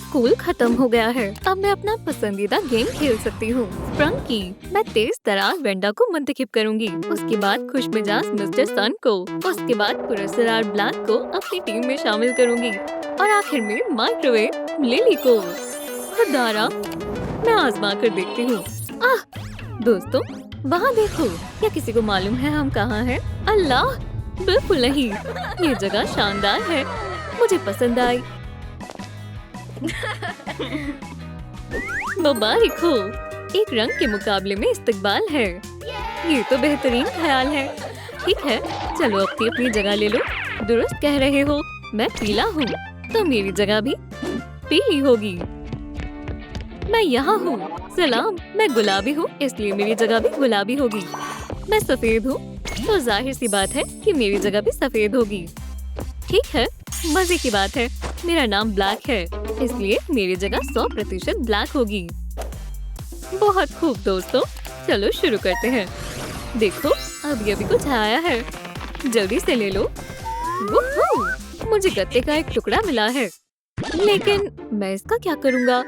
School खत्म हो गया है। अब मैं अपना पसंदीदा गेम खेल सकती हूँ, स्प्रंकी। मैं तेज तरार वेंडा को मुंतखब करूँगी। उसके बाद खुशमिजाज मिस्टर सन को, उसके बाद पुरस्कार ब्लैक को अपनी टीम में शामिल करूँगी और आखिर में माइक्रोवेव लिली को। खुदारा, मैं आजमा कर देखती हूँ। दोस्तों, वहाँ देखो, क्या किसी को मालूम है हम कहाँ हैं? अल्लाह, बिल्कुल नहीं। ये जगह शानदार है, मुझे पसंद आई। मुबारक हो, एक रंग के मुकाबले में इस्तकबाल है। ये तो बेहतरीन ख्याल है। ठीक है, चलो अपनी अपनी जगह ले लो। दुरुस्त कह रहे हो, मैं पीला हूँ तो मेरी जगह भी पीली होगी। मैं यहाँ हूँ। सलाम, मैं गुलाबी हूँ, इसलिए मेरी जगह भी गुलाबी होगी। मैं सफेद हूँ तो जाहिर सी बात है कि मेरी जगह भी सफेद होगी। ठीक है, मजे की बात है, मेरा नाम ब्लैक है, इसलिए मेरी जगह 100% ब्लैक होगी। बहुत खूब दोस्तों, चलो शुरू करते हैं। देखो, अभी अभी कुछ आया है, जल्दी से ले लो। वुहू! मुझे गत्ते का एक टुकड़ा मिला है, लेकिन मैं इसका क्या करूँगा?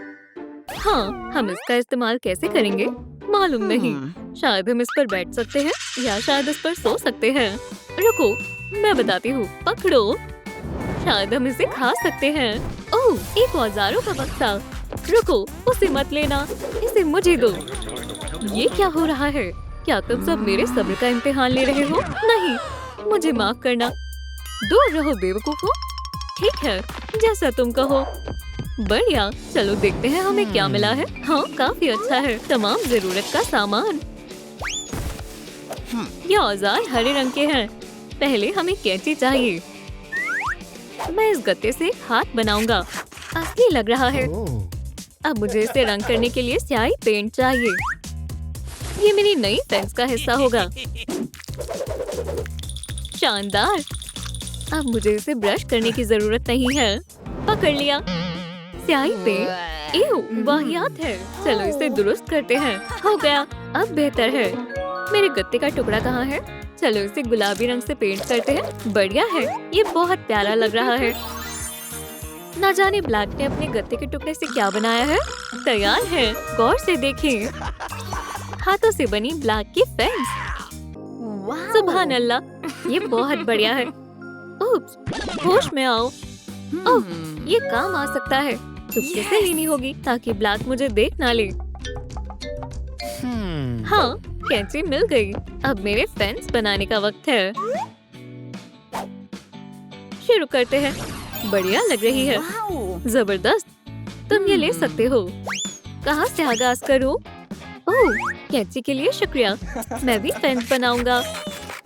हाँ, हम इसका इस्तेमाल कैसे करेंगे मालूम नहीं। शायद हम इस पर बैठ सकते हैं या शायद इस पर सो सकते हैं। रुको, मैं बताती हूँ, पकड़ो। शायद हम इसे खा सकते हैं। ओह, एक औजारों का बक्सा। रुको, उसे मत लेना, इसे मुझे दो। ये क्या हो रहा है? क्या तुम सब मेरे सब्र का इम्तिहान ले रहे हो? नहीं, मुझे माफ करना। दूर रहो बेवकूफों। ठीक है, जैसा तुम कहो। बढ़िया, चलो देखते हैं हमें क्या मिला है। हाँ, काफी अच्छा है, तमाम जरूरत का सामान। ये औजार हरे रंग के हैं। पहले हमें कैंची चाहिए। मैं इस गत्ते से हाथ बनाऊंगा, असली लग रहा है। अब मुझे इसे रंग करने के लिए स्याही पेंट चाहिए। ये मेरी नई पेंस का हिस्सा होगा। शानदार। अब मुझे इसे ब्रश करने की जरूरत नहीं है। पकड़ लिया। स्याही पेंट, एह, वाहियात है। चलो इसे दुरुस्त करते हैं। हो गया, अब बेहतर है। मेरे गत्ते का टुकड़ा कहाँ है? चलो इसे गुलाबी रंग से पेंट करते हैं। बढ़िया है, ये बहुत प्यारा लग रहा है। ना जाने ब्लैक ने अपने गत्ते के टुकड़े से क्या बनाया है। तैयार है, गौर से देखें। हाथों से बनी ब्लैक की फेंस। सुभान अल्लाह, ये बहुत बढ़िया है। उप्स, होश में आओ। ओह, ये काम आ सकता है। चुपके से लेनी होगी ताकि ब्लैक मुझे देख ना ले। हाँ, कैंची मिल गई। अब मेरे फेंस बनाने का वक्त है। शुरू करते हैं। बढ़िया लग रही है, जबरदस्त। तुम ये ले सकते हो। कहाँ से आगाज करूँ? ओह, कैंची के लिए शुक्रिया। मैं भी फेंस बनाऊंगा।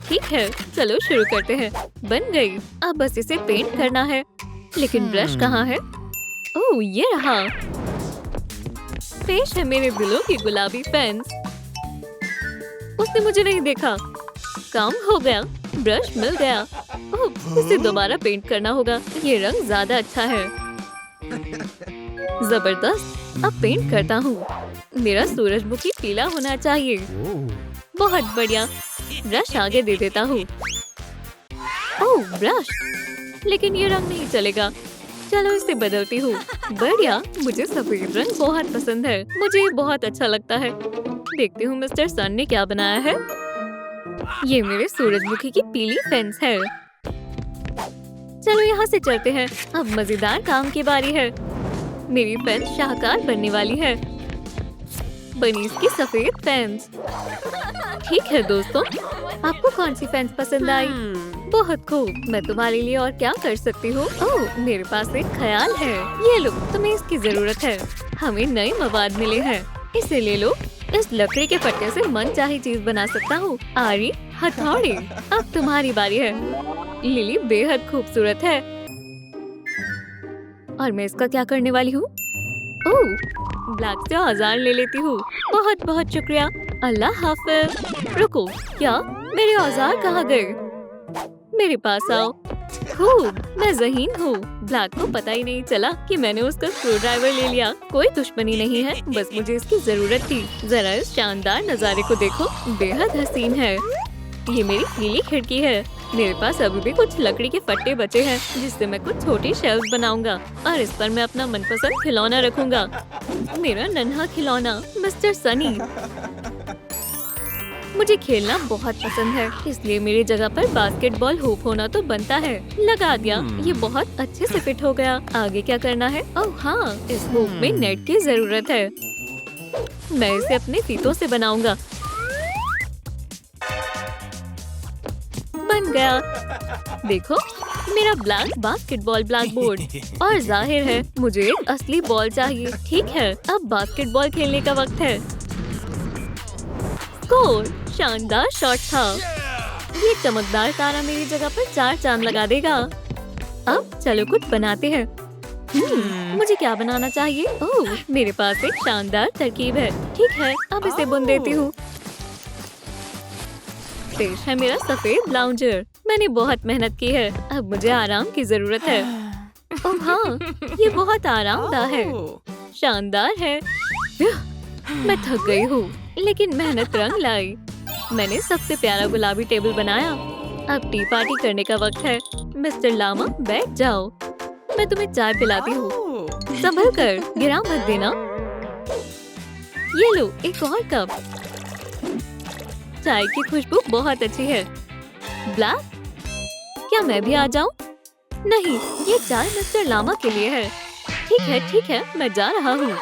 ठीक है, चलो शुरू करते हैं। बन गई। अब बस इसे पेंट करना है, लेकिन ब्रश कहाँ है? ओह, ये रहा। पेश है मेरे दिलों की गुलाबी पेंस। उसने मुझे नहीं देखा। काम हो गया, ब्रश मिल गया। ओह, इसे दोबारा पेंट करना होगा। ये रंग ज्यादा अच्छा है। जबरदस्त, अब पेंट करता हूँ। मेरा सूरजमुखी पीला होना चाहिए। बहुत बढ़िया, ब्रश आगे दे देता हूँ। ओह, ब्रश, लेकिन ये रंग नहीं चलेगा। चलो इसे बदलती हूँ। बढ़िया, मुझे सफेद रंग बहुत पसंद है। मुझे ये बहुत अच्छा लगता है। देखती हूँ मिस्टर सन ने क्या बनाया है। ये मेरे सूरजमुखी की पीली फेंस है। चलो यहाँ से चलते हैं। अब मजेदार काम की बारी है। मेरी फेंस शाहकार बनने वाली है। बनी इसकी सफेद फेंस। ठीक है दोस्तों, आपको कौन सी फेंस पसंद आई? बहुत खूब, मैं तुम्हारे लिए और क्या कर सकती हूँ? ओह, मेरे पास एक ख्याल है। ये लो, तुम्हें इसकी जरूरत है। हमें नए मवाद मिले हैं, इसे ले लो। इस लकड़ी के पट्टे से मनचाही चीज बना सकता हूँ। आरी, हथौड़ी। अब तुम्हारी बारी है। लिली बेहद खूबसूरत है। और मैं इसका क्या करने वाली हूँ? ओह, ब्लैक से औजार ले लेती हूँ। बहुत बहुत शुक्रिया। अल्लाह हाफिज। रुको, क्या मेरे औजार कहाँ गए? मेरे पास आओ। खूब, मैं ज़हीन हूँ। ब्लैक को पता ही नहीं चला कि मैंने उसका स्क्रू ड्राइवर ले लिया। कोई दुश्मनी नहीं है, बस मुझे इसकी जरूरत थी। जरा इस शानदार नजारे को देखो, बेहद हसीन है। ये मेरी पीली खिड़की है। मेरे पास अभी भी कुछ लकड़ी के फट्टे बचे हैं जिससे मैं कुछ छोटी शेल्फ बनाऊंगा और इस पर मैं अपना मनपसंद खिलौना रखूंगा। मेरा नन्हा खिलौना मिस्टर सनी। मुझे खेलना बहुत पसंद है, इसलिए मेरी जगह पर बास्केटबॉल हुप होना तो बनता है। लगा दिया, ये बहुत अच्छे से फिट हो गया। आगे क्या करना है? ओह हाँ, इस हुप में नेट की जरूरत है। मैं इसे अपने फीतों से बनाऊंगा। बन गया। देखो, मेरा ब्लैक बास्केटबॉल ब्लैक बोर्ड। और जाहिर है मुझे एक असली बॉल चाहिए। ठीक है, अब बास्केटबॉल खेलने का वक्त है। स्कोर! शानदार शॉट था। ये चमकदार तारा मेरी जगह पर 4 चांद लगा देगा। अब चलो कुछ बनाते हैं। मुझे क्या बनाना चाहिए? ओह, मेरे पास एक शानदार तरकीब है। ठीक है, अब इसे बुन देती हूँ। पेश है मेरा सफेद ब्लाउजर। मैंने बहुत मेहनत की है, अब मुझे आराम की जरूरत है। ओह हाँ, ये बहुत आरामदायक है। शानदार है। मैं थक गई हूँ, लेकिन मेहनत रंग लाई। मैंने सबसे प्यारा गुलाबी टेबल बनाया। अब टी पार्टी करने का वक्त है। मिस्टर लामा, बैठ जाओ। मैं तुम्हें चाय पिलाती हूँ। संभल कर, गिरा मत देना। ये लो, एक और कप। चाय की खुशबू बहुत अच्छी है। ब्लैक, क्या मैं भी आ जाऊं? नहीं, ये चाय मिस्टर लामा के लिए है। ठीक है, मैं जा रहा हूँ।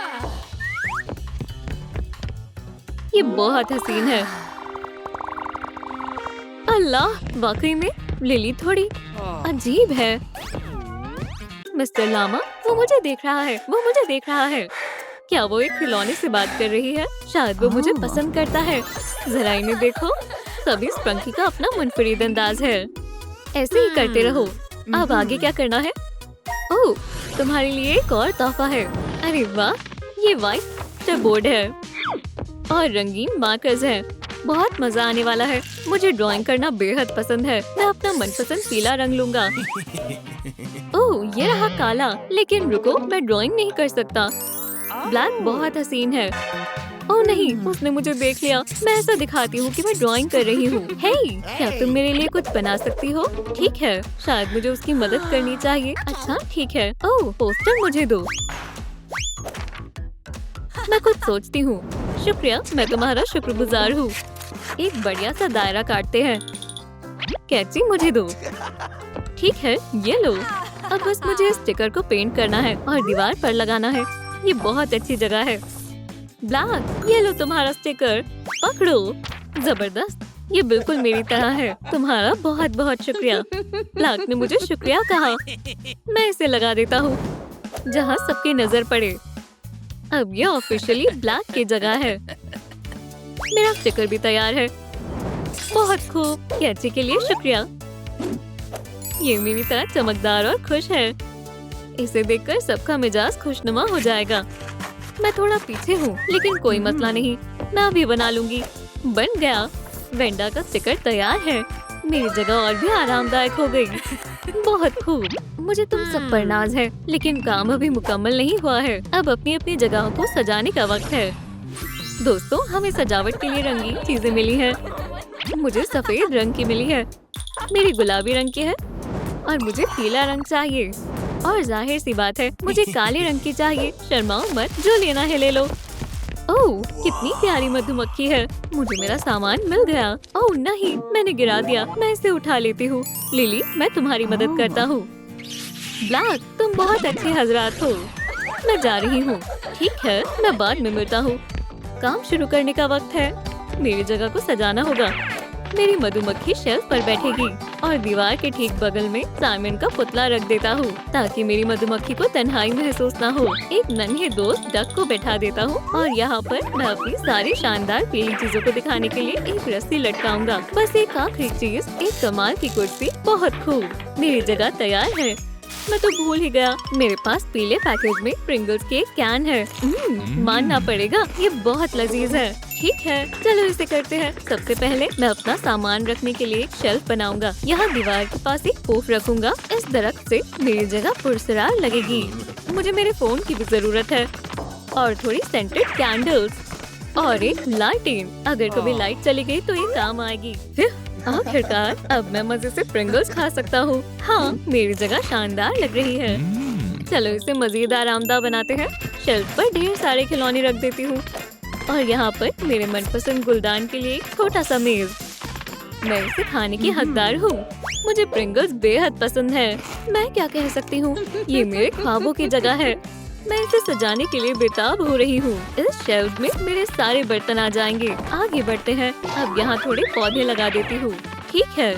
ये बहुत हसीन है। अल्लाह, वाकई में लिली थोड़ी अजीब है। मिस्टर लामा, वो मुझे देख रहा है। क्या वो एक खिलौने से बात कर रही है? शायद वो मुझे पसंद करता है। जरा इन्हें देखो, सभी स्प्रंकी का अपना मुनफरिद अंदाज है। ऐसे ही करते रहो। अब आगे क्या करना है? ओह, तुम्हारे लिए एक और तोहफा है। अरे वाह, ये व्हाइट बोर्ड है और रंगीन मार्कर्स हैं। बहुत मजा आने वाला है। मुझे ड्राइंग करना बेहद पसंद है। मैं अपना मनपसंद पीला रंग लूंगा। ओह, ये रहा काला। लेकिन रुको, मैं ड्राइंग नहीं कर सकता। ब्लैक बहुत हसीन है। ओह नहीं, उसने मुझे देख लिया। मैं ऐसा दिखाती हूँ कि मैं ड्राइंग कर रही हूँ। हे, क्या तुम मेरे लिए कुछ बना सकती हो? ठीक है, शायद मुझे उसकी मदद करनी चाहिए। अच्छा, ठीक है। ओह, पोस्टर मुझे दो। मैं कुछ सोचती हूँ। शुक्रिया, मैं तुम्हारा शुक्रगुजार हूँ। एक बढ़िया सा दायरा काटते हैं। कैंची मुझे दो। ठीक है, ये लो। अब बस मुझे इस स्टिकर को पेंट करना है और दीवार पर लगाना है। ये बहुत अच्छी जगह है। ब्लैक, ये लो तुम्हारा स्टिकर। पकड़ो। जबरदस्त, ये बिल्कुल मेरी तरह है। तुम्हारा बहुत बहुत शुक्रिया। ब्लैक ने मुझे शुक्रिया कहा। मैं इसे लगा देता हूँ जहाँ सबकी नजर पड़े। अब ये ऑफिशियली ब्लैक की जगह है। मेरा स्टिकर भी तैयार है। बहुत खूब, कैंची के लिए शुक्रिया। ये मेरी तरह चमकदार और खुश है। इसे देखकर सबका मिजाज खुशनुमा हो जाएगा। मैं थोड़ा पीछे हूँ, लेकिन कोई मसला नहीं, मैं अभी बना लूंगी। बन गया। वेंडा का स्टिकर तैयार है। मेरी जगह और भी आरामदायक हो गई। बहुत खूब। मुझे तुम सब पर नाज है, लेकिन काम अभी मुकम्मल नहीं हुआ है। अब अपनी अपनी जगहों को सजाने का वक्त है। दोस्तों, हमें सजावट के लिए रंगीन चीजें मिली हैं। मुझे सफेद रंग की मिली है, मेरी गुलाबी रंग की है और मुझे पीला रंग चाहिए। और जाहिर सी बात है, मुझे काले रंग की चाहिए। शर्माओ मत, जो लेना है ले लो। ओह, कितनी प्यारी मधुमक्खी है। मुझे मेरा सामान मिल गया। ओह नहीं, मैंने गिरा दिया। मैं इसे उठा लेती हूँ। लिली, मैं तुम्हारी मदद करता हूँ। ब्लैक, तुम बहुत अच्छे हजरात हो। मैं जा रही हूँ। ठीक है, मैं बाद में मिलता हूँ। काम शुरू करने का वक्त है। मेरी जगह को सजाना होगा। मेरी मधुमक्खी शेल्फ पर बैठेगी और दीवार के ठीक बगल में साइमन का पुतला रख देता हूँ, ताकि मेरी मधुमक्खी को तन्हाई महसूस ना हो। एक नन्हे दोस्त डक को बैठा देता हूँ और यहाँ पर मैं अपनी सारी शानदार पीली चीजों को दिखाने के लिए एक रस्सी लटकाऊंगा। बस एक आखिरी चीज, एक कमाल की कुर्सी। बहुत खूब, मेरी जगह तैयार है। मैं तो भूल ही गया, मेरे पास पीले पैकेज में प्रिंगल्स के एक कैन है। मानना पड़ेगा, ये बहुत लजीज है। ठीक है, चलो इसे करते हैं। सबसे पहले मैं अपना सामान रखने के लिए एक शेल्फ बनाऊंगा। यहाँ दीवार के पास एक पोफ रखूंगा। इस दरख्त से मेरी जगह पुरस्कार लगेगी। मुझे मेरे फोन की भी जरूरत है और थोड़ी सेंटेड कैंडल्स और एक लाइटिंग। अगर कभी लाइट चली गई तो ये काम आएगी। आखिरकार अब मैं मजे से प्रिंगल्स खा सकता हूँ। हाँ, मेरी जगह शानदार लग रही है। चलो इसे मजीद आरामदाह बनाते हैं। शेल्फ पर ढेर सारे खिलौने रख देती हूँ और यहाँ पर मेरे मनपसंद गुलदान के लिए एक छोटा सा मेज। मैं इसे खाने की हकदार हूँ। मुझे प्रिंगल्स बेहद पसंद है। मैं क्या कह सकती हूँ, ये मेरे ख्वाबों की जगह है। मैं इसे सजाने के लिए बेताब हो रही हूँ। इस शेल्फ में मेरे सारे बर्तन आ जाएंगे। आगे बढ़ते हैं। अब यहाँ थोड़े पौधे लगा देती हूँ। ठीक है,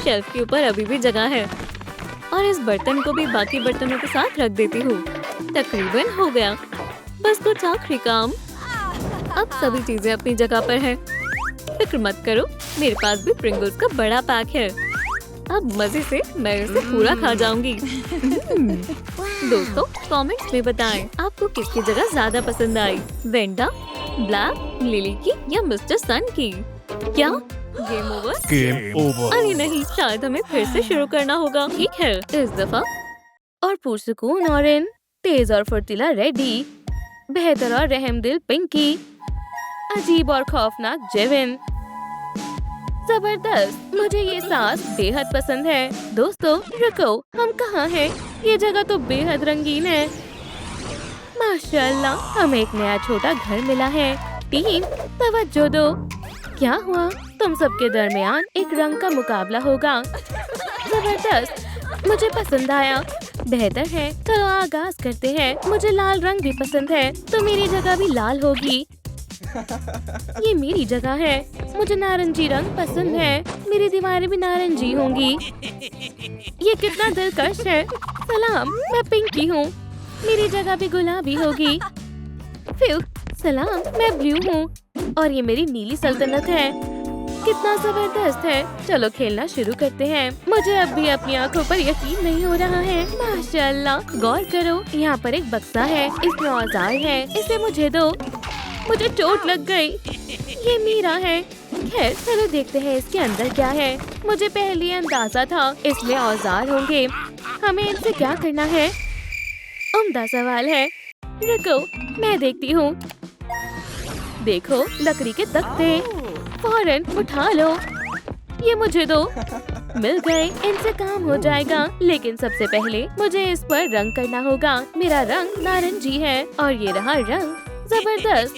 शेल्फ के ऊपर अभी भी जगह है और इस बर्तन को भी बाकी बर्तनों के साथ रख देती हूँ। तकरीबन हो गया, बस कुछ आखिरी काम। अब सभी चीजें अपनी जगह पर हैं। फिक्र मत करो, मेरे पास भी प्रिंगल्स का बड़ा पैक है। अब मजे से मैं इसे पूरा खा जाऊंगी। दोस्तों कमेंट्स में बताएं आपको किसकी जगह ज्यादा पसंद आई, वेंडा, ब्लैक, लिली की या मिस्टर सन की। क्या गेम ओवर? Game over. अरे नहीं, शायद हमें फिर से शुरू करना होगा। ठीक है, इस दफा और पुरसुकून ऑरेन, तेज और फुर्तीला रेडी, बेहतर और रहमदिल पिंकी, अजीब और खौफनाक जेविन। जबरदस्त, मुझे ये सांस बेहद पसंद है। दोस्तों रुको, हम कहाँ हैं? ये जगह तो बेहद रंगीन है। माशाल्लाह, हमें एक नया छोटा घर मिला है। टीम तवज्जो दो। क्या हुआ? तुम सबके दरमियान एक रंग का मुकाबला होगा। जबरदस्त, मुझे पसंद आया। बेहतर है, चलो आगाज करते हैं। मुझे लाल रंग भी पसंद है, तो मेरी जगह भी लाल होगी। ये मेरी जगह है। मुझे नारंगी रंग पसंद है, मेरी दीवारें भी नारंगी होंगी। ये कितना दिलकश है। सलाम, मैं पिंकी हूँ, मेरी जगह भी गुलाबी होगी। फिर सलाम, मैं ब्लू हूँ और ये मेरी नीली सल्तनत है। कितना जबरदस्त है। चलो खेलना शुरू करते हैं। मुझे अब भी अपनी आंखों पर यकीन नहीं हो रहा है। माशाल्लाह, गौर करो, यहाँ पर एक बक्सा है, इसमें औजार है। इसे मुझे दो, मुझे चोट लग गई। ये मेरा है। खैर चलो देखते हैं इसके अंदर क्या है। मुझे पहले अंदाजा था इसमें औजार होंगे। हमें इनसे क्या करना है? उम्दा सवाल है। रुको, मैं देखती हूँ। देखो, लकड़ी के तख्ते, फौरन उठा लो। ये मुझे दो। मिल गए, इनसे काम हो जाएगा। लेकिन सबसे पहले मुझे इस पर रंग करना होगा। मेरा रंग नारंगी है और ये रहा रंग। जबरदस्त,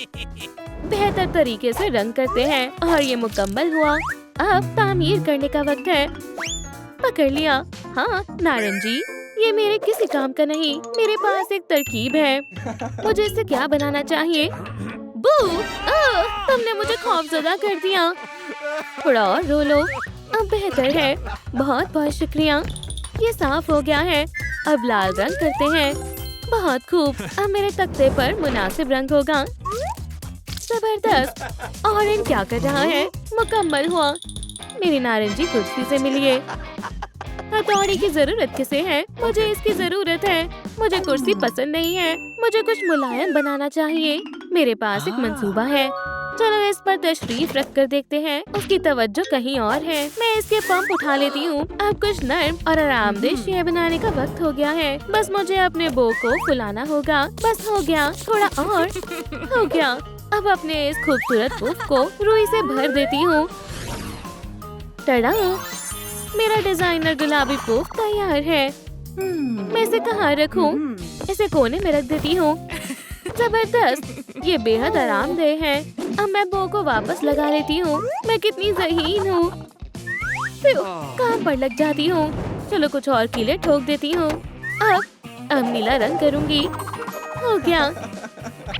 बेहतर तरीके से रंग करते हैं और ये मुकम्मल हुआ। अब तामीर करने का वक्त है। पकड़ लिया। हाँ, नारंगी, ये मेरे किसी काम का नहीं। मेरे पास एक तरकीब है। मुझे इससे क्या बनाना चाहिए? बू! तुमने मुझे खौफजदा कर दिया। थोड़ा और रो लो। अब बेहतर है। बहुत बहुत शुक्रिया। ये साफ हो गया है। अब लाल रंग करते हैं। बहुत खूब, अब मेरे तख्ते पर मुनासिब रंग होगा। जबरदस्त। ऑरेंज क्या कर रहा है? मुकम्मल हुआ। मेरी नारंगी कुर्सी से मिलिए। हथौड़ी की जरूरत किसे है? मुझे इसकी जरूरत है। मुझे कुर्सी पसंद नहीं है, मुझे कुछ मुलायम बनाना चाहिए। मेरे पास एक मंसूबा है। चलो इस पर तशरीफ रख कर देखते हैं। उसकी तवज्जो कहीं और है। मैं इसके पंप उठा लेती हूँ। अब कुछ नर्म और आरामदेह शेय बनाने का वक्त हो गया है। बस मुझे अपने बो को फुलाना होगा। बस हो गया, थोड़ा और। हो गया। अब अपने इस खूबसूरत बुफ को रुई से भर देती हूँ। टड़ा, मेरा डिजाइनर गुलाबी पुफ तैयार है। मैं इसे कहाँ रखूं? इसे कोने में रख देती हूँ। जबरदस्त, ये बेहद आरामदेह है। अब मैं बो को वापस लगा लेती हूँ। मैं कितनी ज़हीन हूँ। काम पर लग जाती हूँ। चलो कुछ और कीले ठोक देती हूँ। अब नीला रंग करूँगी। हो गया,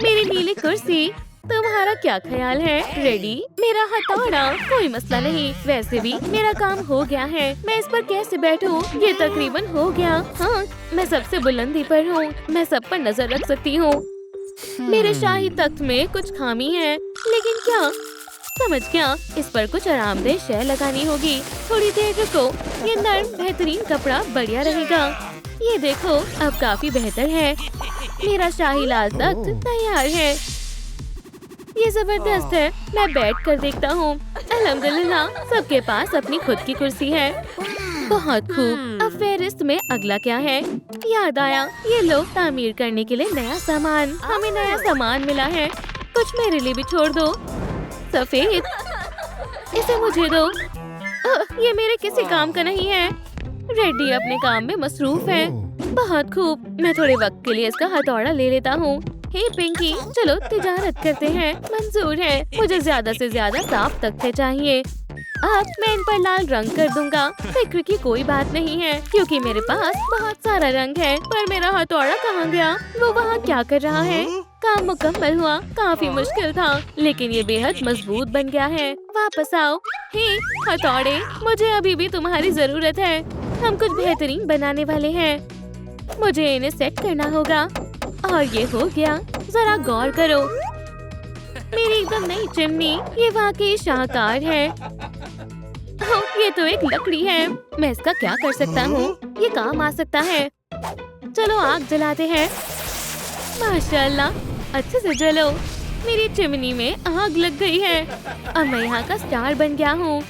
मेरी नीली कुर्सी। तुम्हारा क्या ख्याल है? रेडी? मेरा हथौड़ा, कोई मसला नहीं। वैसे भी मेरा काम हो गया है। मैं इस पर कैसे बैठूं? ये तकरीबन हो गया। हाँ, मैं सबसे बुलंदी पर हूँ। मैं सब पर नजर रख सकती हूँ। मेरे शाही तख्त में कुछ खामी है, लेकिन क्या? समझ गया, इस पर कुछ आरामदेह शय लगानी होगी। थोड़ी देर रुको, ये नर्म बेहतरीन कपड़ा बढ़िया रहेगा। ये देखो, अब काफी बेहतर है। मेरा शाही लाल तख्त तैयार है। ये जबरदस्त है। मैं बैठ कर देखता हूँ। अल्हम्दुलिल्लाह, सबके पास अपनी खुद की कुर्सी है। बहुत खूब। अब फेहरिस्त में अगला क्या है? याद आया, ये लो, तामीर करने के लिए नया सामान। हमें नया सामान मिला है। कुछ मेरे लिए भी छोड़ दो। सफेद, इसे मुझे दो। ये मेरे किसी काम का नहीं है। रेड्डी अपने काम में मसरूफ है। बहुत खूब, मैं थोड़े वक्त के लिए इसका हथौड़ा ले लेता हूँ। हे पिंकी, चलो तिजारत करते हैं। मंजूर है। मुझे ज्यादा से ज्यादा साफ तख्ते चाहिए। अब मैं इन पर लाल रंग कर दूंगा। फिक्र की कोई बात नहीं है क्योंकि मेरे पास बहुत सारा रंग है। पर मेरा हथौड़ा कहाँ गया? वो वहाँ क्या कर रहा है? काम मुकम्मल हुआ। काफी मुश्किल था लेकिन ये बेहद मजबूत बन गया है। वापस आओ। हे हथौड़े, मुझे अभी भी तुम्हारी जरूरत है। हम कुछ बेहतरीन बनाने वाले हैं। मुझे इन्हें सेट करना होगा। और ये हो गया। जरा गौर करो, मेरी एकदम नई चिमनी। ये वाकई शाहकार है। ओह, ये तो एक लकड़ी है। मैं इसका क्या कर सकता हूँ? ये काम आ सकता है। चलो आग जलाते हैं। माशाल्लाह, अच्छे से जलो। मेरी चिमनी में आग लग गई है। अब मैं यहाँ का स्टार बन गया हूँ।